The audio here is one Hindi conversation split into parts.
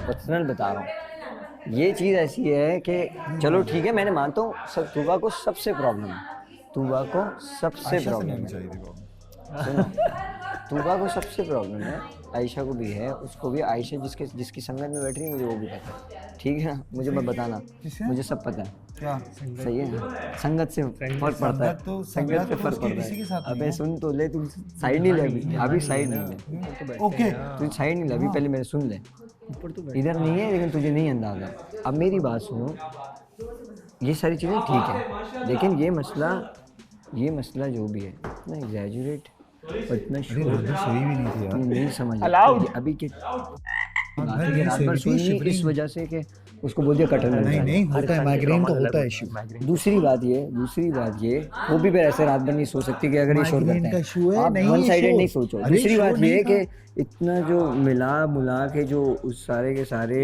पर्सनल बता रहा हूँ। ये चीज़ ऐसी है कि चलो ठीक है, मैंने मानता हूँ सब तूबा को सबसे प्रॉब्लम है, तूबा को सबसे प्रॉब्लम है। सुनो, तूबा को सबसे प्रॉब्लम है, आयशा को भी है, उसको भी। आयशा जिसकी संगत में बैठ रही है मुझे वो भी पता है, ठीक है ना? मुझे मत बताना, मुझे सब पता है। क्या सही है? संगत से फर्क पड़ता है, तो संगत से फर्क पड़ता है। अबे सुन तो ले, तू साइड नहीं ले अभी, साइड नहीं ले। ओके, तू साइड नहीं ले अभी, पहले मेरे सुन ले। इधर नहीं है लेकिन तुझे नहीं अंदाजा। अब मेरी बात सुनो, ये सारी चीज़ें ठीक है, लेकिन ये मसला जो भी है इतना एग्जैजुरेट और इतना सही भी नहीं थी यार, नहीं समझ अभी के रात भर सुनी इस वजह से कि उसको बोल दिया कटल नहीं होता है, माइग्रेन का होता है इशू। दूसरी बात ये वो भी फिर ऐसे रात भर नहीं सो सकती कि अगर ये शोर करते हैं, आप वन साइडेड नहीं सोचो। दूसरी बात ये है कि इतना जो मुला के जो उस सारे के सारे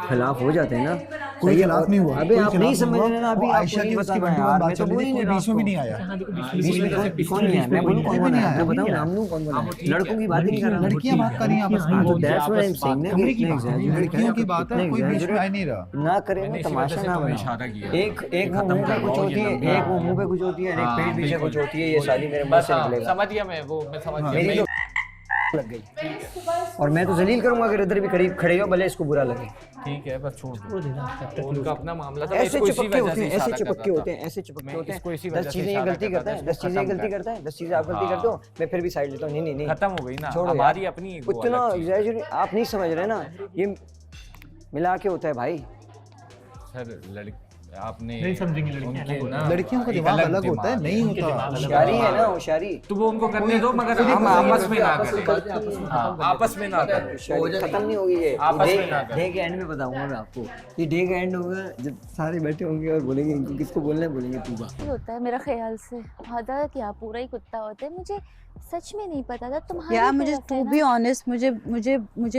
खिलाफ हो जाते हैं ना, कोई खिलाफ नहीं हुआ। अबे आप नहीं समझ रहे ना, अभी आयशा की उसकी बात चल रही थी, बीच में भी नहीं आया। बीच में कौन नहीं आया? मैं बोलूं कौन आया? मैं बताऊं नाम लूं कौन बोला? लड़कों की बात नहीं कर रहा, लड़कियां बात कर रही हैं आपस में। तो that's what I am saying ना, लड़कियों की बात है, कोई बीच में आ नहीं रहा। ना करे ना, तमाशा ना बनाओ। एक मुंह पे कुछ होती है, एक मुंह पे कुछ होती है, एक पेट पीछे कुछ होती है। ये साली मेरे मुंह से निकलेगा। समझ गया मैं समझ गया। लग गई और मैं तो जलील करूंगा अगर इधर भी खड़े हो, भले इसको बुरा लगे। ठीक है, बस छोड़ दो, उनका अपना मामला था। ऐसे चिपके होते हैं, ऐसे चिपके होते हैं। 10 चीजें ये गलती करता है, 10 चीजें गलती करता है, 10 चीजें आप गलती करते हो, मैं फिर भी साइड लेता हूँ। नहीं खत्म हो गई ना हमारी अपनी। उतना आप नहीं समझ रहे ना, ये मिला के होता है भाई। सर आपने नहीं समझेंगे लड़कियों का दिमाग अलग होता है, नहीं होता। होशियारी है ना, होशियारी। तो वो उनको करने दो, मगर हम आपस में ना करें। आपस में ना करें, खत्म नहीं होगी ये। आपस में ना करें। डे के एंड में बताऊंगा मैं आपको, ये डे का एंड होगा जब सारे बैठे होंगे और बोलेंगे इनको किसको बोलना है, बोलेंगे तूबा। होता है मेरा ख्याल से आधा क्या पूरा ही कुत्ता होता है। मुझे सच में नहीं पता था तुम्हारी यार। मुझे टू बी ऑनेस्ट, मुझे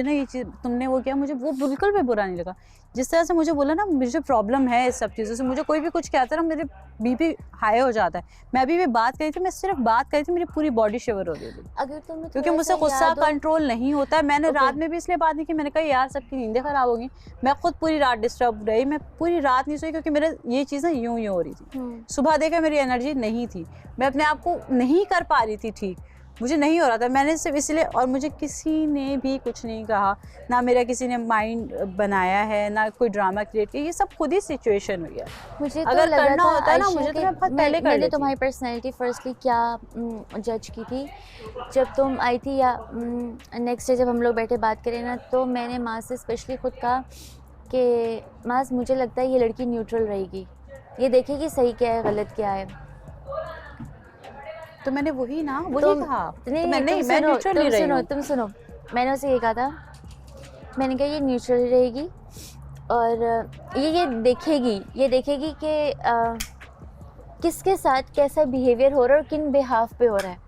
ना ये चीज़ तुमने वो किया, मुझे वो बिल्कुल भी बुरा नहीं लगा। जिस तरह से मुझे बोला ना, मुझे प्रॉब्लम है इस सब चीज़ों से, मुझे कोई भी कुछ कहता है ना, मेरे बीपी हाई हो जाता है। मैं अभी भी बात करी थी, मैं सिर्फ बात करी थी, मेरी पूरी बॉडी शिवर हो रही थी। अगर तुम्हें क्योंकि मुझसे गुस्सा कंट्रोल नहीं होता है। मैंने रात में भी इसलिए बात नहीं की, मैंने कहा यार सबकी नींदें खराब होगी। मैं खुद पूरी रात डिस्टर्ब रही, मैं पूरी रात नहीं सोई क्योंकि मेरे ये चीज़ें यूं हो रही थी। सुबह देखा मेरी एनर्जी नहीं थी, मैं अपने आप को नहीं कर पा रही थी ठीक, मुझे नहीं हो रहा था। मैंने सिर्फ इसलिए, और मुझे किसी ने भी कुछ नहीं कहा, ना मेरा किसी ने माइंड बनाया है, ना कोई ड्रामा क्रिएट किया, ये सब खुद ही सिचुएशन हुई है। मुझे तो अगर लगा करना था होता है ना, मुझे तो मैं बहुत पहले कर मैंने तुम्हारी पर्सनैलिटी फर्स्टली क्या जज की थी जब तुम आई थी, या नेक्स्ट डे जब हम लोग बैठे बात करें ना, तो मैंने माँ से स्पेशली खुद कहा कि माँ मुझे लगता है ये लड़की न्यूट्रल रहेगी, ये देखेगी सही क्या है गलत क्या है। तो मैंने वही कहा। तुम सुनो, मैंने उसे ये कहा था, मैंने कहा ये न्यूट्रल रहेगी और ये देखेगी कि किसके साथ कैसा बिहेवियर हो रहा है और किन बिहाफ पे हो रहा है।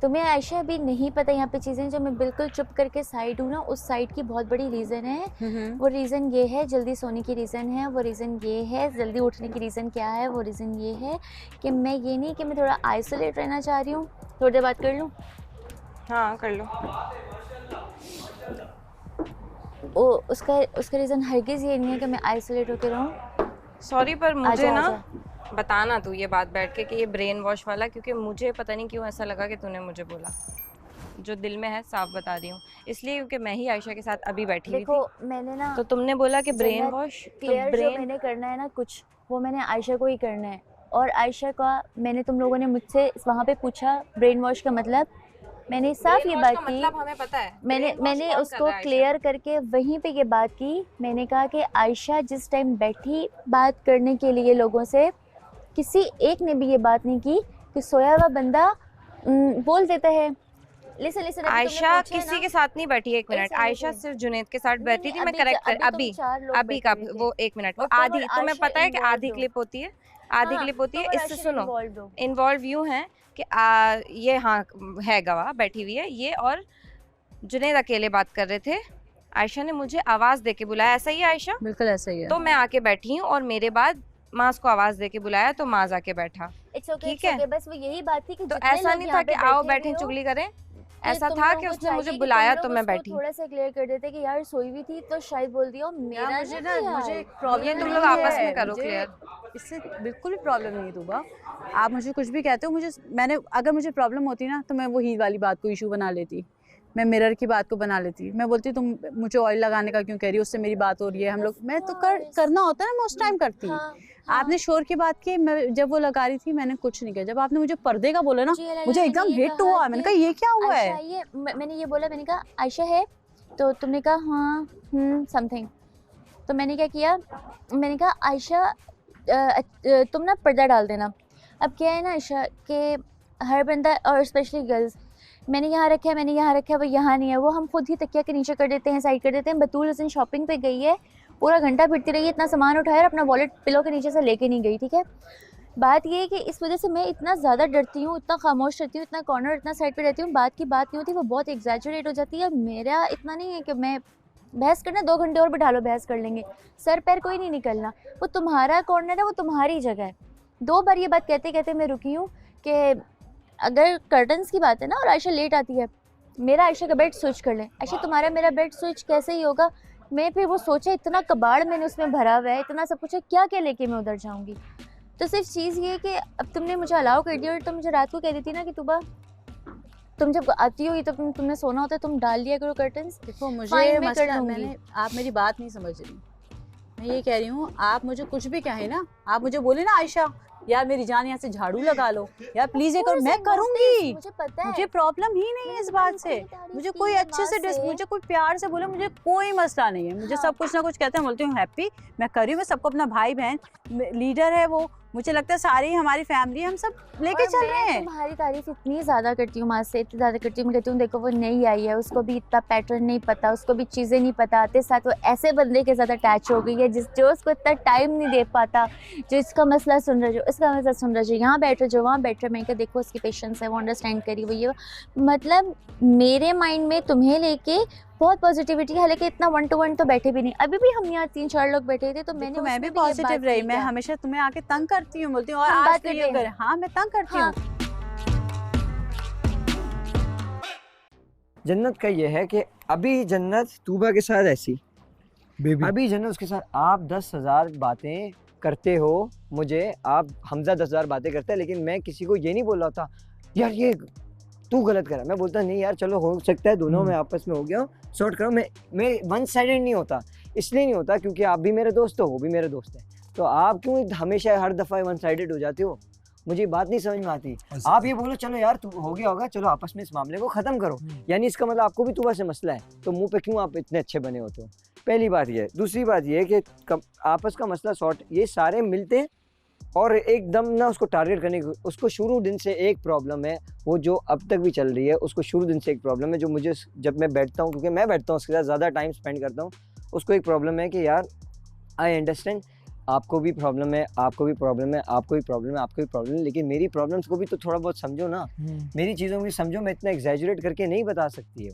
तुम्हें आयशा अभी नहीं पता यहाँ पे चीज़ें जो मैं बिल्कुल चुप करके साइड हूँ ना, उस साइड की बहुत बड़ी रीज़न है। वो रीज़न ये है जल्दी सोने की रीज़न है, वो रीज़न ये है जल्दी उठने की रीज़न क्या है, वो रीज़न ये है कि मैं ये नहीं कि मैं थोड़ा आइसोलेट रहना चाह रही हूँ। थोड़ी देर बात कर लूँ? हाँ कर लो। उसका रीज़न हरगिज़ ये नहीं है कि मैं आइसोलेट होकर रहूँ। सॉरी पर मुझे ना बताना तू ये बात बैठ के कि ये ब्रेन वॉश वाला, क्योंकि मुझे पता नहीं क्यों ऐसा लगा कि तूने मुझे बोला। जो दिल में है साफ बता रही हूँ, इसलिए क्योंकि मैं ही आयशा के साथ अभी बैठी हुई थी। मैंने ना, तो तुमने बोला कि ब्रेन वॉश, क्लियर जो मैंने करना है ना कुछ, वो मैंने आयशा को ही करना है। और आयशा का मैंने, तुम लोगों ने मुझसे वहाँ पे पूछा ब्रेन वॉश का मतलब, मैंने साफ ये बात की, मतलब हमें पता है। मैंने उसको क्लियर करके वहीं पे ये बात की। मैंने कहा कि आयशा जिस टाइम बैठी बात करने के लिए लोगों से, किसी एक ने भी ये बात नहीं की कि सोया हुआ बंदा बोल देता है। लिसन आयशा किसी के साथ नहीं बैठी। एक मिनट, आयशा सिर्फ जुनैद के साथ बैठी थी। मैं करेक्ट अभी का वो एक मिनट, वो आधी, तुम्हें पता है कि आधी क्लिप होती है, आधी क्लिप होती है। इससे सुनो, इन्वॉल्व यूँ है कि ये हाँ है गवाह बैठी हुई है ये, और जुनैद अकेले बात कर रहे थे। आयशा ने मुझे आवाज़ दे के बुलाया, ऐसा ही है आयशा? बिल्कुल ऐसा ही है। तो मैं आके बैठी हूँ और मेरे बाद माज को आवाज़ दे के बुलाया तो माज आके बैठा। ठीक है, बस वो यही बात थी कि तो ऐसा नहीं था कि आओ बैठे चुगली करें। ऐसा तुम था लोगों कि को उसने चाहिए मुझे कि बुलाया तुम तो लोग मैं उसको बैठी। थोड़ा सा क्लियर कर देते कि यार सोई हुई थी तो शायद बोल दिया मेरा मुझे नहीं ना यार, मुझे एक प्रॉब्लम ये तुम नहीं लोग आपस है, में करो मुझे क्लियर। इससे बिल्कुल भी प्रॉब्लम नहीं है तूबा। आप मुझे कुछ भी कहते हो, अगर मुझे प्रॉब्लम होती ना तो मैं वो हील वाली बात को इशू बना लेती, मैं मिरर की बात को बना लेती, मैं बोलती तुम मुझे ऑयल लगाने का क्यों कह रही हो, उससे मेरी बात हो रही है, हम लोग मैं तो करना होता है ना, मैं उस टाइम करती। हाँ, आपने शोर की बात की, मैं जब वो लगा रही थी मैंने कुछ नहीं किया। जब आपने मुझे पर्दे का बोला ना, मुझे एकदम हिट हुआ, मैंने कहा ये क्या हुआ आयशा है। ये मैंने ये बोला, मैंने कहा आयशा है, तो तुमने कहा हाँ समथिंग। तो मैंने क्या किया, मैंने कहा आयशा तुम ना पर्दा डाल देना। अब क्या है ना आयशा कि हर बंदा और स्पेशली गर्ल्स, मैंने यहाँ रखा है, मैंने यहाँ रखा है, वो यहाँ नहीं है, वो हम खुद ही तकिया के नीचे कर देते हैं, साइड कर देते हैं। बतूल उस दिन शॉपिंग पे गई है, पूरा घंटा फिरती रही है, इतना सामान उठाया और अपना वॉलेट पिलो के नीचे से लेके नहीं गई, ठीक है। बात ये है कि इस वजह से मैं इतना ज़्यादा डरती हूँ, इतना खामोश रहती हूँ, इतना कॉर्नर, इतना साइड पे रहती हूँ, बात की बात नहीं होती, वो बहुत एग्जैजरेट हो जाती है। मेरा इतना नहीं है कि मैं बहस करना 2 घंटे और बिठा लो, बहस कर लेंगे, सर पैर कोई नहीं निकलना। वो तुम्हारा कॉर्नर है, वो तुम्हारी जगह है। 2 बार ये बात कहते कहते मैं रुकी हूँ कि अगर कर्टन्स की बात है ना और आयशा लेट आती है, मेरा आयशा का बेड स्विच कर लें। आयशा तुम्हारा मेरा बेड स्विच कैसे ही होगा। मैं फिर वो सोचा, इतना कबाड़ मैंने उसमें भरा हुआ है, इतना सब कुछ है, क्या क्या लेके मैं उधर जाऊँगी। तो सिर्फ चीज़ ये कि अब तुमने मुझे अलाउ कर दिया और तुम मुझे रात को कह देती ना कि तुबा तुम जब आती हो तो तुमने सोना होता है, तुम डाल लिया करो कर्टन्स। देखो मुझे फाइन, मैं कर मसला, लूंगी। आप मेरी बात नहीं समझ रही। मैं ये कह रही हूँ, आप मुझे कुछ भी कहें ना, आप मुझे बोले ना आयशा यार मेरी जान यहाँ से झाड़ू लगा लो, यार प्लीज ये करो, मैं करूंगी, मुझे पता है, मुझे प्रॉब्लम ही नहीं है इस बात से। मुझे कोई अच्छे से मुझे कोई प्यार से बोले, मुझे कोई मसला नहीं है। मुझे सब कुछ ना कुछ कहते हैं, बोलती हूँ हैप्पी, मैं कर रही हूँ, मैं सबको अपना भाई बहन लीडर है वो, मुझे लगता है सारी हमारी फैमिली हम सब लेके चल रहे हैं। तुम्हारी तारीफ इतनी ज़्यादा करती हूँ, माँ से इतनी ज़्यादा करती हूँ, मैं कहती हूँ देखो वो नई आई है, उसको भी इतना पैटर्न नहीं पता, उसको भी चीज़ें नहीं पता आते, साथ वो ऐसे बंदे के साथ अटैच हो गई है जो उसको इतना टाइम नहीं दे पाता, जो इसका मसला सुन रहा, जो इसका मसला सुन रहा, जो यहाँ बैठ रहे, जो वहाँ बैठ रहे। मैं कहा देखो उसकी पेशेंस है, वो अंडरस्टैंड करी, वो ये मतलब मेरे माइंड में तुम्हें लेके बहुत पॉजिटिविटी है, हालांकि इतना 1 to 1 तो बैठे भी नहीं। अभी भी हम यहाँ 3-4 लोग बैठे थे तो मैं भी पॉजिटिव रही, मैं हमेशा तुम्हें आके तंग करती हूँ, बोलती हूँ और आज तो ये कर, हाँ मैं तंग करती हूँ। जन्नत का ये है कि अभी जन्नत तूबा के साथ ऐसी, अभी जन्नत उसके साथ आप 10,000 बातें करते हो मुझे, आप हमजा 10,000 बातें करते हैं, लेकिन मैं किसी को ये नहीं बोल रहा था यार ये तू गलत करा। मैं बोलता नहीं यार चलो हो सकता है दोनों में आपस में हो गया, सॉर्ट करो। मैं वन साइडेड नहीं होता, इसलिए नहीं होता क्योंकि आप भी मेरे दोस्त हो, वो भी मेरे दोस्त है, तो आप क्यों हमेशा हर दफ़ा वन साइडेड हो जाते हो, मुझे बात नहीं समझ में आती। आप ये बोलो चलो यार तू हो गया होगा, चलो आपस में इस मामले को ख़त्म करो, यानी इसका मतलब आपको भी तूबा से मसला है, तो मुँह पे क्यों आप इतने अच्छे बने होते हो। पहली बात ये है। दूसरी बात ये है कि आपस का मसला सॉर्ट, ये सारे मिलते हैं और एकदम ना उसको टारगेट करने की, उसको शुरू दिन से एक प्रॉब्लम है, वो जो अब तक भी चल रही है, उसको शुरू दिन से एक प्रॉब्लम है, जो मुझे जब मैं बैठता हूँ, क्योंकि मैं बैठता हूँ उसके साथ ज़्यादा टाइम स्पेंड करता हूँ, उसको एक प्रॉब्लम है कि यार आई अंडरस्टैंड आपको भी प्रॉब्लम है, आपको भी प्रॉब्लम है, आपको भी प्रॉब्लम है, आपको भी प्रॉब्लम है, लेकिन मेरी प्रॉब्लम्स को भी तो थोड़ा बहुत समझो ना, मेरी चीज़ों को भी समझो। मैं इतना एग्जैजरेट करके नहीं बता सकती है,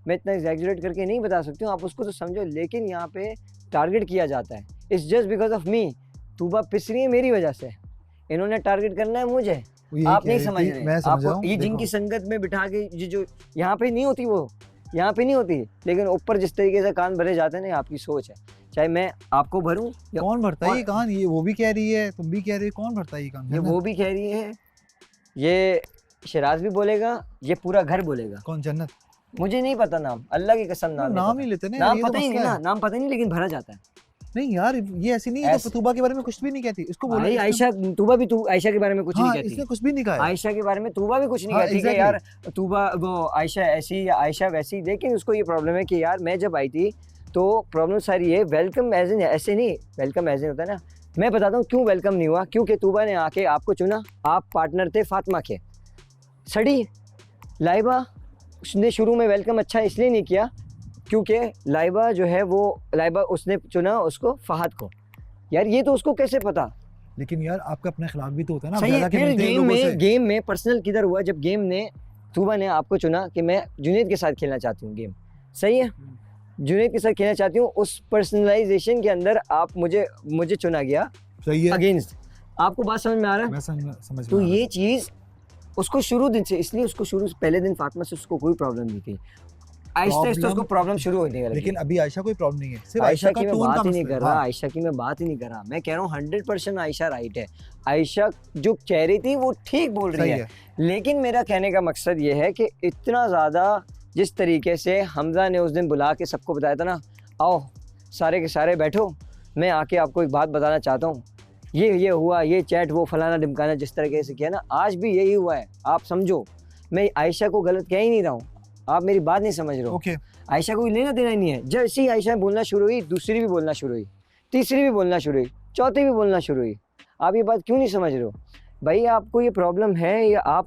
मैं इतना एग्जैजरेट करके नहीं बता सकती हूँ, आप उसको तो समझो। लेकिन यहाँ पे टारगेट किया जाता है, it's just because of me. Tuba पिस रही है मेरी वजह से, इन्होंने टारगेट करना है मुझे, आप नहीं समझ रहे। आपको ये जिनकी संगत में बिठा के ये जो यहाँ पे नहीं होती, वो यहाँ पे नहीं होती, लेकिन ऊपर जिस तरीके से कान भरे जाते हैं ना, आपकी सोच है। चाहे मैं आपको भरूं, कौन भरता है ये कान, ये वो भी कह रही है, तुम भी कह रहे हो, कौन भरता है ये कान? ये वो भी कह रही है, ये शिराज भी बोलेगा, ये पूरा घर बोलेगा। कौन? जन्नत? मुझे नहीं पता नाम, अल्लाह की कसम नाम ही लेते ना, नाम पता ही नहीं ना, नाम पता नहीं, लेकिन भरा जाता है। नहीं यार ये ऐसी नहीं है, तो तूबा के बारे में कुछ भी नहीं कहती, इसको बोलो। आयशा, तूबा भी आयशा के बारे में कुछ नहीं कहती, इसने कुछ भी नहीं कहा। आयशा के बारे में तूबा भी कुछ नहीं कहती कि यार तूबा वो आयशा ऐसी या आयशा वैसी। लेकिन उसको ये प्रॉब्लम है कि यार मैं जब आई थी तो प्रॉब्लम सारी है, वेलकम एज एन, ऐसे नहीं, वेलकम एज एन होता है ना। मैं बताता हूँ क्यों वेलकम नहीं हुआ, क्योंकि तूबा ने आके आपको चुना, आप पार्टनर थे फातिमा के। सड़ी लाइबा उसने शुरू में वेलकम अच्छा इसलिए नहीं किया क्योंकि लाइबा जो है वो, लाइबा उसने चुना उसको फहद को। यार ये तो उसको कैसे पता। लेकिन यार आपका अपने खिलाफ भी तो होता है ना। सही है, फिर गेम में पर्सनल किधर हुआ, जब गेम ने तूबा ने आपको चुना कि मैं जुनैद के साथ खेलना चाहती हूँ गेम, सही है, जुनैद के साथ खेलना चाहती हूँ, उस पर्सनलाइजेशन के अंदर आप मुझे चुना गया, सही है, अगेंस्ट। आपको बात समझ में आ रहा है? मैं समझ। तो ये चीज़ उसको शुरू दिन से, इसलिए उसको शुरू से पहले दिन फातिमा से उसको कोई प्रॉब्लम नहीं थी, आहिस्ता आहिस्ता उसको प्रॉब्लम शुरू होने लगी। लेकिन अभी आयशा कोई प्रॉब्लम नहीं है, सिर्फ आयशा का की मैं टोन बात का ही नहीं मसला कर है। रहा, हाँ। आयशा की मैं बात ही नहीं कर रहा, मैं कह रहा हूँ 100% आयशा राइट है। आयशा जो कह रही थी वो ठीक बोल रही सही है, लेकिन मेरा कहने का मकसद ये है कि इतना ज़्यादा जिस तरीके से हमजा ने उस दिन बुला के सबको बताया था ना, आओ सारे के सारे बैठो, मैं आके आपको एक बात बताना चाहता हूँ, ये हुआ, ये चैट, वो फलाना ढिमकाना, जिस तरीके से किया ना, आज भी यही हुआ है। आप समझो, मैं आयशा को गलत कह ही नहीं रहा हूँ, आप मेरी बात नहीं समझ रहे हो। ओके आयशा को लेना देना ही नहीं है। जैसे ही आयशा बोलना शुरू हुई, दूसरी भी बोलना शुरू हुई, तीसरी भी बोलना शुरू हुई, चौथी भी बोलना शुरू हुई। आप ये बात क्यों नहीं समझ रहे हो भाई? आपको ये प्रॉब्लम है या आप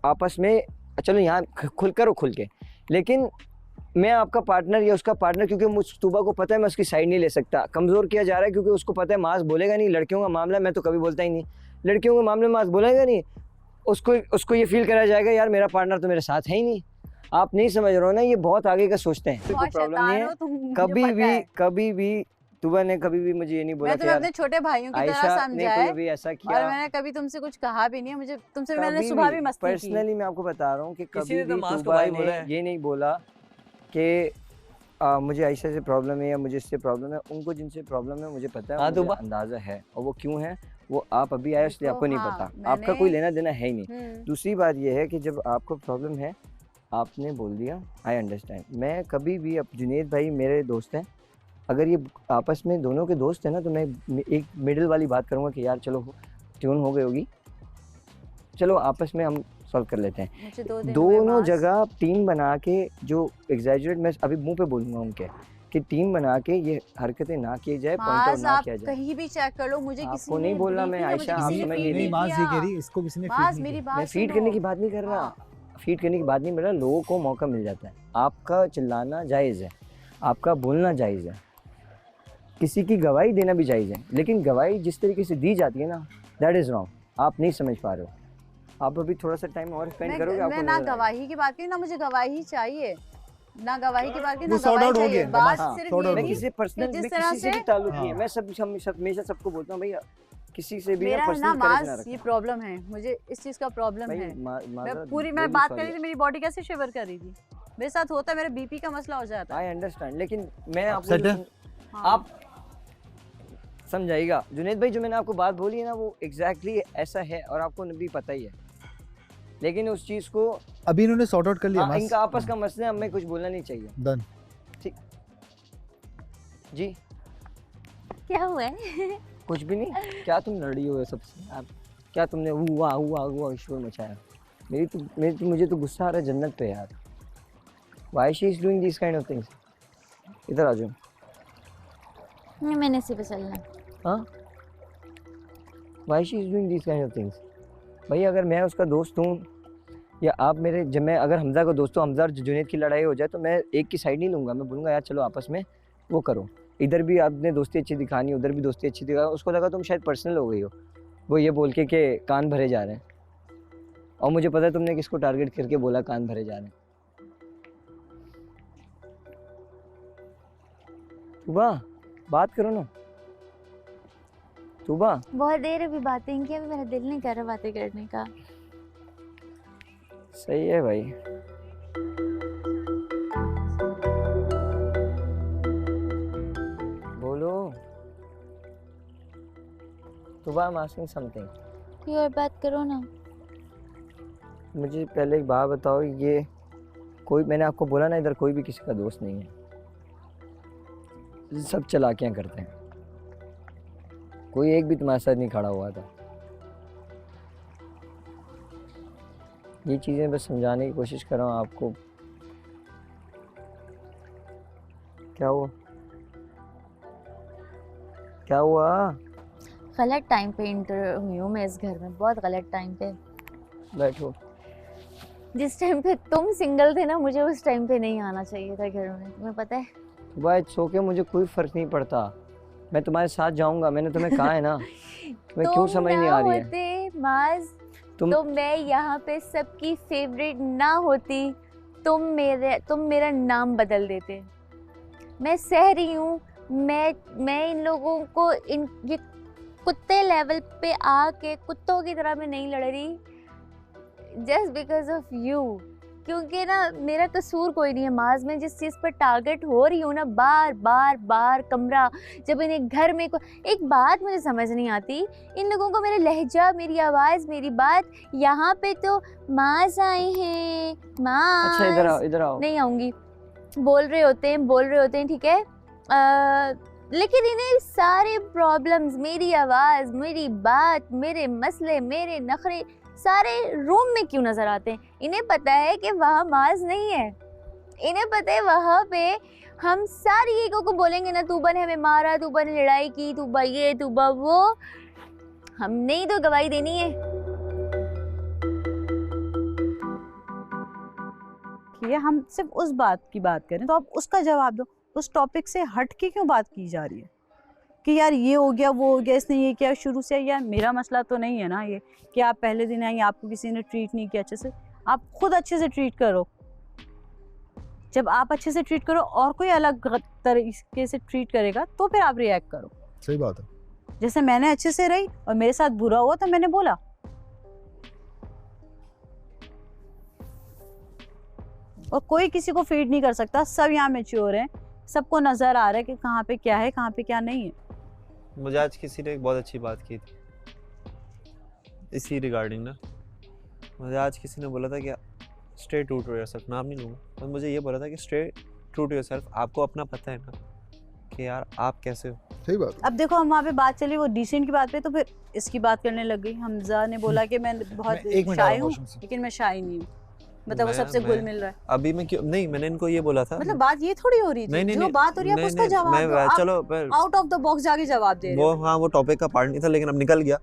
आपस में, चलो यहाँ खुल करो खुल के, लेकिन मैं आपका पार्टनर या उसका पार्टनर, क्योंकि मुझ तुबा को पता है मैं उसकी साइड नहीं ले सकता। कमज़ोर किया जा रहा है क्योंकि उसको पता है मास बोलेगा नहीं। लड़कियों का मामला मैं तो कभी बोलता ही नहीं, लड़कियों के मामले में मास बोलेगा नहीं, उसको ये फील कराया जाएगा यार मेरा पार्टनर तो मेरे साथ है ही नहीं। आप नहीं समझ रहे हो ना, ये बहुत आगे का सोचते हैं। कोई प्रॉब्लम नहीं है, कभी भी तुबा ने कभी भी मुझे ये नहीं बोला मैं तुम्हें अपने छोटे भाइयों की तरह आयशा ने समझा है कभी ऐसा किया, और मैंने कभी तुमसे कुछ कहा भी नहीं है। मुझे तुमसे मैंने सुबह भी मस्ती की। पर्सनली मैं आपको बता रहा हूँ कि किसी कभी ने तो भी मास को तुबा भाई बोला ने है। ये नहीं बोला कि मुझे आयशा से प्रॉब्लम है या मुझे इससे प्रॉब्लम है। उनको जिनसे प्रॉब्लम है मुझे पता है, हाँ, मुझे तुबा। अंदाज़ा है, और वो क्यों है वो आप अभी आए इसलिए आपको नहीं हाँ, पता, मैंने- आपका कोई लेना देना है ही नहीं। दूसरी बात यह है कि जब आपको प्रॉब्लम है आपने बोल दिया, आई अंडरस्टैंड। मैं कभी भी, अब जुनेद भाई मेरे दोस्त हैं, अगर ये आपस में दोनों के दोस्त हैं ना, तो मैं एक मिडिल वाली बात करूँगा कि यार चलो ट्यून हो गई होगी, चलो आपस में हम सॉल्व कर लेते हैं। मुझे 2 दिन हुए दोनों मास। जगह टीम बना के, जो एग्जैजरेट, मैं अभी मुंह पे बोलूँगा उनके, कि टीम बना के ये हरकतें ना की जाए, पॉइंट आउट मास ना आप किया जाए। कहीं भी चेक कर लो, मुझे किसी आपको नहीं ने बोलना brief मैं, नहीं किया, आयशा, मुझे आप किसी ने समझ feed नहीं, मास ये किया। कह रही, इसको किसी ने मास feed मेरी नहीं बात मैं फीड करने की बात नहीं कर रहा, फीड करने की बात नहीं कर रहा। लोगों को मौका मिल जाता है, आपका चिल्लाना जायज़ है, आपका बोलना जायज़ है, किसी की गवाही देना भी जायज़ है, लेकिन गवाही जिस तरीके से दी जाती है ना, दैट इज़ रॉन्ग। आप नहीं समझ पा रहे हो, आप अभी थोड़ा सा टाइम और स्पेंड करोगे, आपको मैं ना नज़र आएगा। गवाही की बात की ना, मुझे गवाही चाहिए, ना गवाही की बात की, वो ना sort गवाही out हो चाहिए। गया, बात हाँ, सिर्फ sort ये out मैं हो थी किसी पर्सनल, कि जिस मैं तरह किसी से से भी ताल्लुक नहीं है, हाँ। मैं हमेशा सबको बोलता हूँ भैया, किसी से भी ना मेरा ना पर्सनल करेज ना मास रखना। ये प्रॉब्लम है, मुझे इस चीज का प्रॉब्लम भाई, है। मैं मैं बात कर रही थी, मेरी बॉडी कैसे शिवर कर रही थी, मेरे साथ होता है, मेरे बीपी का मसला हो जाता है। आई अंडरस्टैंड, लेकिन मैं Upset है? आपको, आप समझाइएगा जुनेद भाई, जो मैंने आपको बात बोली है ना, वो एग्जैक्टली ऐसा है और आपको भी पता ही है, लेकिन उस चीज़ को अभी इन्होंने सॉर्ट आउट कर लिया। हाँ, मास इनका आपस का मसला है, हमें कुछ बोलना नहीं चाहिए। डन। जी क्या हुआ है? कुछ भी नहीं, क्या तुम लड़ी हो सबसे यार, क्या तुमने हुआ हुआ हुआ शोर मचाया? मुझे तो गुस्सा आ रहा है जन्नत पे यार। Why she is doing this kind of things? इधर आ जाओ। नहीं, मैंने इसी पे चलना है। हाँ, why she is doing this kind of things? भाई अगर मैं उसका दोस्त हूँ या आप मेरे, जब मैं अगर हमजा का दोस्त हूँ, हमजा और जुनैद की लड़ाई हो जाए तो मैं एक की साइड नहीं लूँगा, मैं बोलूँगा यार चलो आपस में वो करो, इधर भी आपने दोस्ती अच्छी दिखानी, उधर भी दोस्ती अच्छी दिखा। उसको लगा तुम शायद पर्सनल हो गई हो, वो ये बोल के कि कान भरे जा रहे हैं, और मुझे पता है तुमने किसको टारगेट करके बोला कान भरे जा रहे हैं। तुबा बात करो ना, तुबा। बहुत देर अभी बातें की, अभी मेरा दिल नहीं कर रहा बातें करने का। सही है भाई। बोलो तुबा, आई एम आस्किंग समथिंग। कोई और बात करो ना। मुझे पहले एक बात बताओ, ये कोई, मैंने आपको बोला ना इधर कोई भी किसी का दोस्त नहीं है, सब चालाकियां करते हैं, कोई एक भी तुम्हारे साथ नहीं खड़ा हुआ था। ये चीज़ें बस समझाने की कोशिश कर रहा हूँ आपको। क्या हुआ? क्या हुआ? गलत टाइम पे इंटर हुई हूँ मैं इस घर में, बहुत गलत टाइम पे। बैठो। जिस टाइम पे तुम सिंगल थे ना, मुझे उस टाइम पे नहीं आना चाहिए था घर में, तुम्हें पता है। सुबह इट्स ओके, मुझे कोई फ़र्क नहीं पड़ता, मैं तुम्हारे साथ जाऊंगा, मैंने तुम्हें कहा है ना। तुम्हें क्यों समझ नहीं आ रही है? होते माज, तुम तो मैं यहाँ पे सबकी फेवरेट ना होती, तुम मेरा नाम बदल देते। मैं सह रही हूँ, मैं इन लोगों को, ये कुत्ते लेवल पे आके कुत्तों की तरह मैं नहीं लड़ रही। जस्ट बिकॉज ऑफ यू, क्योंकि ना मेरा कसूर कोई नहीं है माज, मैं जिस चीज़ पर टारगेट हो रही हूँ ना बार बार बार कमरा, जब इन्हें घर में एक बात मुझे समझ नहीं आती, इन लोगों को मेरा लहजा, मेरी आवाज़, मेरी बात, यहाँ पे तो माज आए हैं, माज। अच्छा इधर आओ, इधर आओ। नहीं आऊँगी, बोल रहे होते हैं ठीक है, लेकिन इन्हें सारे प्रॉब्लम्स, मेरी आवाज़, मेरी बात, मेरे मसले, मेरे नखरे सारे रूम में क्यों नज़र आते हैं? इन्हें पता है कि वहाँ माज नहीं है, इन्हें पता है वहाँ पे हम सारी ईगो को बोलेंगे ना, तूबा ने हमें मारा, तूबा ने लड़ाई की, तूबा ये तूबा वो, हमने ही तो गवाही देनी है। ये हम सिर्फ उस बात की बात करें तो आप उसका जवाब दो, उस टॉपिक से हट के क्यों बात की जा रही है कि यार ये हो गया वो हो गया, इसने ये किया शुरू से। यार मेरा मसला तो नहीं है ना ये कि आप पहले दिन आई आपको किसी ने ट्रीट नहीं किया अच्छे से, आप खुद अच्छे से ट्रीट करो। जब आप अच्छे से ट्रीट करो और कोई अलग तरीके से ट्रीट करेगा तो फिर आप रिएक्ट करो। सही बात है। जैसे मैंने अच्छे से रही और मेरे साथ बुरा हुआ तो मैंने बोला, और कोई किसी को फीड नहीं कर सकता, सब यहाँ मैच्योर हैं, सबको नजर आ रहा है कि कहाँ पे क्या है कहाँ पे क्या नहीं है। मुझे आज किसी ने एक बहुत अच्छी बात की थी इसी रिगार्डिंग ना, मुझे आज किसी ने बोला था कि स्टे ट्रू टू योरसेल्फ, नाम नहीं लूँगा, पर मुझे ये बोला था कि स्टे ट्रू टू योरसेल्फ, आपको अपना पता है ना कि यार आप कैसे हो। सही बात है। अब देखो हम वहाँ पे बात चली वो डिसेंट की बात पे, तो फिर इसकी बात करने लग गई। हमजा ने बोला कि मैं बहुत शाय हूँ, लेकिन मैं शाय नहीं हूँ, मतलब वो सबसे घुल मिल रहा है। अभी मैं क्यों नहीं, मैंने इनको ये बोला था, मतलब बात ये थोड़ी हो रही थी, नहीं, जो नहीं, बात हो रही है आप उसका जवाब दो, चलो आउट ऑफ द बॉक्स जाके जवाब दे रहे हो। वो हाँ वो टॉपिक का पार्ट नहीं था, लेकिन अब निकल गया।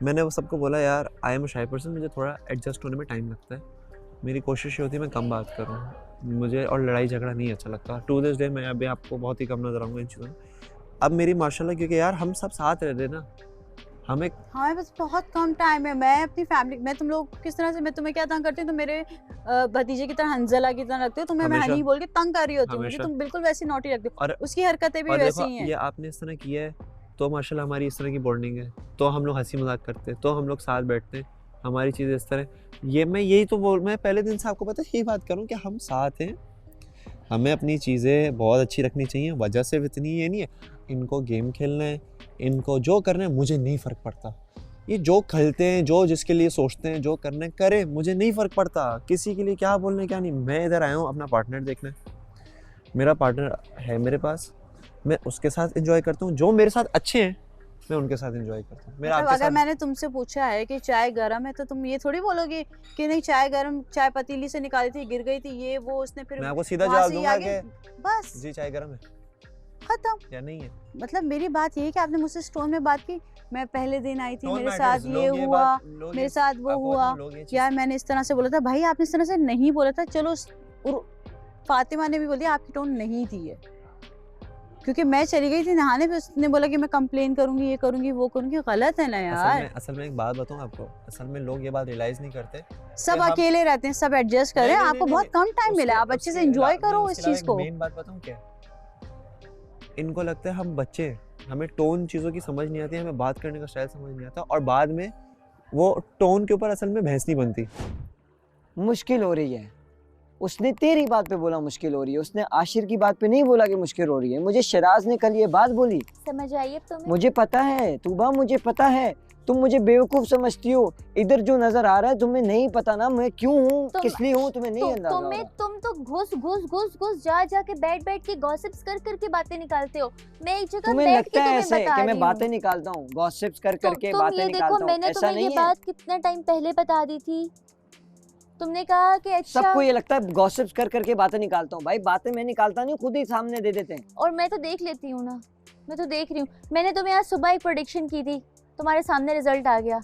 मैंने वो सबको बोला यार I am a shy person, मुझे थोड़ा एडजस्ट होने में टाइम लगता है, मेरी कोशिश ये होती है मैं कम बात करूँ, मुझे और लड़ाई झगड़ा नहीं अच्छा लगता। टू दिस डे मैं अभी आपको बहुत ही कम नजर आऊँगा इन चीज़ों में। अब मेरी माशाल्लाह, क्योंकि यार हम सब साथ रह रहे ना, हमें हमें बस बहुत कम टाइम है। मैं अपनी फैमिली, मैं तुम लोग किस तरह से, मैं तुम्हें क्या तंग करती हूँ, तो मेरे भतीजे की तरह हंजला की तरह रखते हो, तुम्हें मैं हनी बोल के तंग कर रही होती हूँ, मुझे तुम बिल्कुल वैसी नोटी रखते हो, और उसकी हरकतें भी वैसी ही हैं। ये आपने इस तरह किया है तो माशाल्लाह हमारी इस तरह की बॉन्डिंग है, तो हम लोग हंसी मजाक करते हैं, तो हम लोग साथ बैठते हैं, हमारी चीज़ें इस तरह। ये मैं यही तो बोल, मैं पहले दिन से आपको पता है यही बात करूँ कि हम साथ हैं, हमें अपनी चीज़ें बहुत अच्छी रखनी चाहिए। वजह सिर्फ इतनी ये नहीं है इनको गेम खेलना है, इनको जो करना है मुझे नहीं फ़र्क पड़ता, ये जो खेलते हैं, जो जिसके लिए सोचते हैं, जो करना है करें, मुझे नहीं फ़र्क पड़ता किसी के लिए क्या बोलना है क्या नहीं। मैं इधर आया हूँ अपना पार्टनर देखना है, मेरा पार्टनर है मेरे पास, मैं उसके साथ एंजॉय करता हूँ, जो मेरे साथ अच्छे हैं मैं उनके साथ एंजॉय करता हूँ। मतलब अगर मैंने तुमसे पूछा है कि चाय गर्म है तो तुम ये थोड़ी बोलोगे कि नहीं चाय गर्म, चाय पतीली से निकाली थी गिर गई थी, ये वो उसने फिर मैं आपको सीधा जवाब दूंगा कि बस जी चाय गर्म है, खत्म या नहीं है। मतलब मेरी बात ये है कि आपने मुझसे स्टोन में बात की, मैं पहले दिन आई थी, मेरे साथ ये हुआ, मेरे साथ वो हुआ, यार मैंने इस तरह से बोला था, भाई आपने इस तरह से नहीं बोला था। चलो फातिमा ने भी बोल दिया आपकी टोन नहीं थी है, क्योंकि मैं चली गई थी नहाने पे, उसने बोला कि मैं कंप्लेन करूंगी, ये करूंगी वो करूंगी, गलत है ना यार। असल में एक बात बताऊं आपको, असल में लोग ये बात रियलाइज नहीं करते, सब अकेले रहते हैं, सब एडजस्ट करें, आपको बहुत कम टाइम मिला है, आप अच्छे से एंजॉय करो इस चीज को। मेन बात बताऊं क्या, इनको लगता है हम बच्चे हैं, हमें टोन चीज़ों की समझ नहीं आती, हमें बात करने का स्टाइल समझ नहीं आता, और बाद में वो टोन के ऊपर असल में भैंस नहीं बनती। मुश्किल हो रही है, उसने तेरी बात पे बोला मुश्किल हो रही है, उसने आशिर की बात पे नहीं बोला कि मुश्किल हो रही है। मुझे शराज ने कल ये बात बोली, समझ आई अब तुम्हें? मुझे पता है तूबा, मुझे पता है तुम मुझे बेवकूफ समझती हो, इधर जो नजर आ रहा है तुम्हें नहीं पता ना मैं क्यों हूँ, किस लिए हूँ, तुम्हें नहीं अंदाजा हो रहा। तुम तो घुस जा के बैठ के गॉसिप्स कर बातें निकालते हो। मैं एक जगह तुम्हें बैठ लगता के है तुम्हें ऐसे बता कि रही मैं हूँ। बातें निकालता हूँ, गॉसिप्स कर करके बातें निकालता हूँ, मैंने ऐसा तुम्हें नहीं ये है। बात कितना टाइम पहले बता दी थी, तुमने कहा कि अच्छा। सबको ये लगता है गॉसिप्स कर करके बातें निकालता हूँ, भाई बातें मैं निकालता नहीं, खुद ही सामने दे देते हैं। और मैं तो देख लेती हूँ ना, मैं तो देख रही हूँ। मैंने तुम्हें आज सुबह एक प्रेडिक्शन की थी, तुम्हारे सामने रिजल्ट आ गया।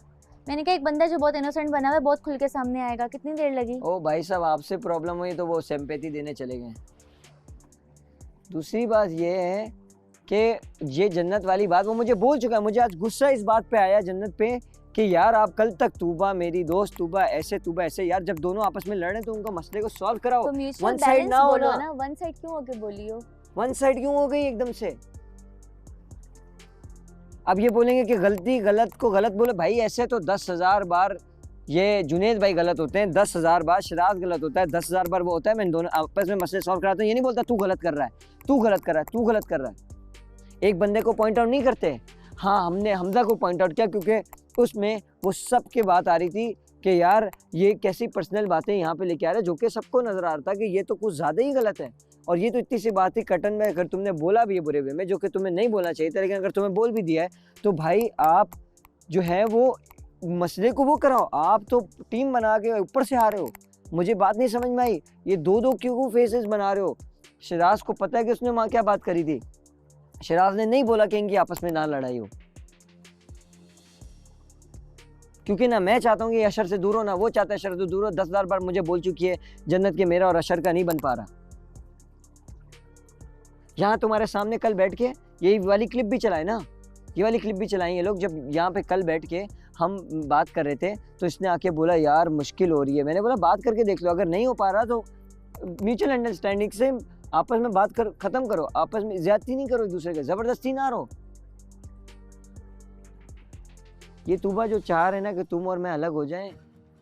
मैंने कहा एक बंदा जो बहुत इनोसेंट बना हुआ है बहुत खुल के सामने आएगा। कितनी देर लगी? ओ भाई साहब, आपसे प्रॉब्लम हुई तो वो सिंपैथी देने चले गए। दूसरी बात ये है कि ये जन्नत वाली बात वो मुझे बोल चुका है, मुझे आज गुस्सा इस बात पे आया जन्नत पे कि यार आप कल तक तूबा मेरी दोस्त, तूबा ऐसे यार, जब दोनों आपस में लड़ रहे हैं तो उनका मसले को सॉल्व कराओ। तो वन साइड ना हो ना, वन साइड क्यों होके बोली हो? वन साइड क्यों हो गई एकदम से? अब ये बोलेंगे कि गलती गलत को गलत बोले, भाई ऐसे तो 10,000 बार ये जुनेद भाई गलत होते हैं 10,000 बार, शिराज गलत होता है 10,000 बार, वो होता है मैं दोनों आपस में मसले सॉल्व कराता हूँ। ये नहीं बोलता तू गलत कर रहा है, तू गलत कर रहा है, तू गलत कर रहा है। एक बंदे को पॉइंट आउट नहीं करते। हाँ, हमने हमजा को पॉइंट आउट किया क्योंकि उसमें वो सब के बात आ रही थी कि यार ये कैसी पर्सनल बातें यहाँ पे लेके आ रहे हैं, जो कि सबको नज़र आ रहा था कि ये तो कुछ ज़्यादा ही गलत है। और ये तो इतनी सी बात थी कटन में, अगर तुमने बोला भी है बुरे वे में, जो कि तुम्हें नहीं बोलना चाहिए था, लेकिन अगर तुम्हें बोल भी दिया है तो भाई आप जो है वो मसले को वो कराओ। आप तो टीम बना के ऊपर से आ रहे हो। मुझे बात नहीं समझ में आई, ये दो दो क्यों फेसेस बना रहे हो। शिराज को पता है कि उसने वहाँ क्या बात करी थी। शिराज ने नहीं बोला कि इनकी आपस में ना लड़ाई हो, क्योंकि ना मैं चाहता हूँ कि अशर से दूर हो, ना वो चाहता है अशर से दूर हो। 10,000 बार मुझे बोल चुकी है जन्नत के मेरा और अशर का नहीं बन पा रहा। यहाँ तुम्हारे सामने कल बैठ के यही वाली क्लिप भी चलाए ना, ये वाली क्लिप भी चलाई ये लोग। जब यहाँ पे कल बैठ के हम बात कर रहे थे तो इसने आके बोला यार मुश्किल हो रही है। मैंने बोला बात करके देख लो, अगर नहीं हो पा रहा तो म्यूचुअल अंडरस्टैंडिंग से आपस में बात कर ख़त्म करो, आपस में ज्यादती नहीं करो एक दूसरे के, ज़बरदस्ती ना रहो। ये तूबा जो चाह रहे ना कि तुम और मैं अलग हो जाएं,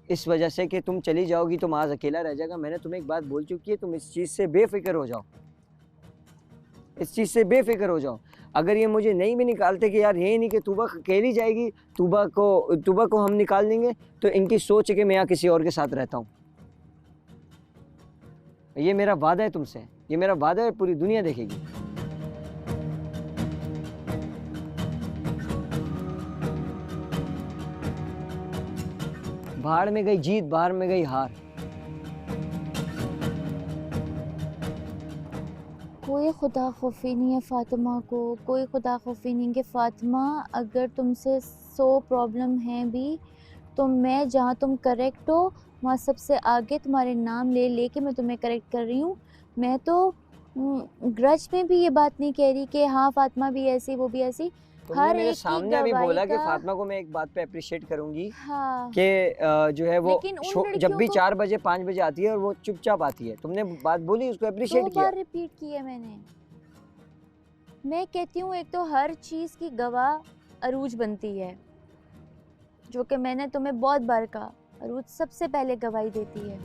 इस वजह से कि तुम चली जाओगी तो माज अकेला रह जाएगा। मैंने तुम्हें एक बात बोल चुकी है, तुम इस चीज़ से बेफिक्र हो जाओ, इस चीज़ से बेफिक्र हो जाओ। अगर ये मुझे नहीं भी निकालते कि यार ये नहीं कि तूबा अकेली जाएगी, तूबा को हम निकाल देंगे, तो इनकी सोच है कि मैं यहाँ किसी और के साथ रहता हूँ। ये मेरा वादा है तुमसे, ये मेरा वादा है, पूरी दुनिया देखेगी। बाहर में गई जीत, बाहर में गई हार। कोई खुदा खौफी नहीं है फ़ातिमा को, कोई खुदा खौफी नहीं कि फ़ातिमा अगर तुमसे 100 प्रॉब्लम हैं भी तो मैं जहाँ तुम करेक्ट हो वहाँ सबसे आगे तुम्हारे नाम ले लेके मैं तुम्हें करेक्ट कर रही हूँ। मैं तो ग्रज में भी ये बात नहीं कह रही कि हाँ फ़ातिमा भी ऐसी वो भी ऐसी। हर मेरे सामने अभी बोला कि फातिमा को मैं एक बात पे अप्रिशिएट करूंगी कि जो है वो जब भी 4 बजे 5 बजे आती है और वो चुपचाप आती है। तुमने बात बोली, उसको अप्रिशिएट किया। 2 बार रिपीट किया मैंने। मैं कहती हूँ एक तो हर चीज़ की गवाह अरूज बनती है, जो कि मैंने तुम्हें बहुत बार कहा, अरूज सबसे पहले गवाही देती है।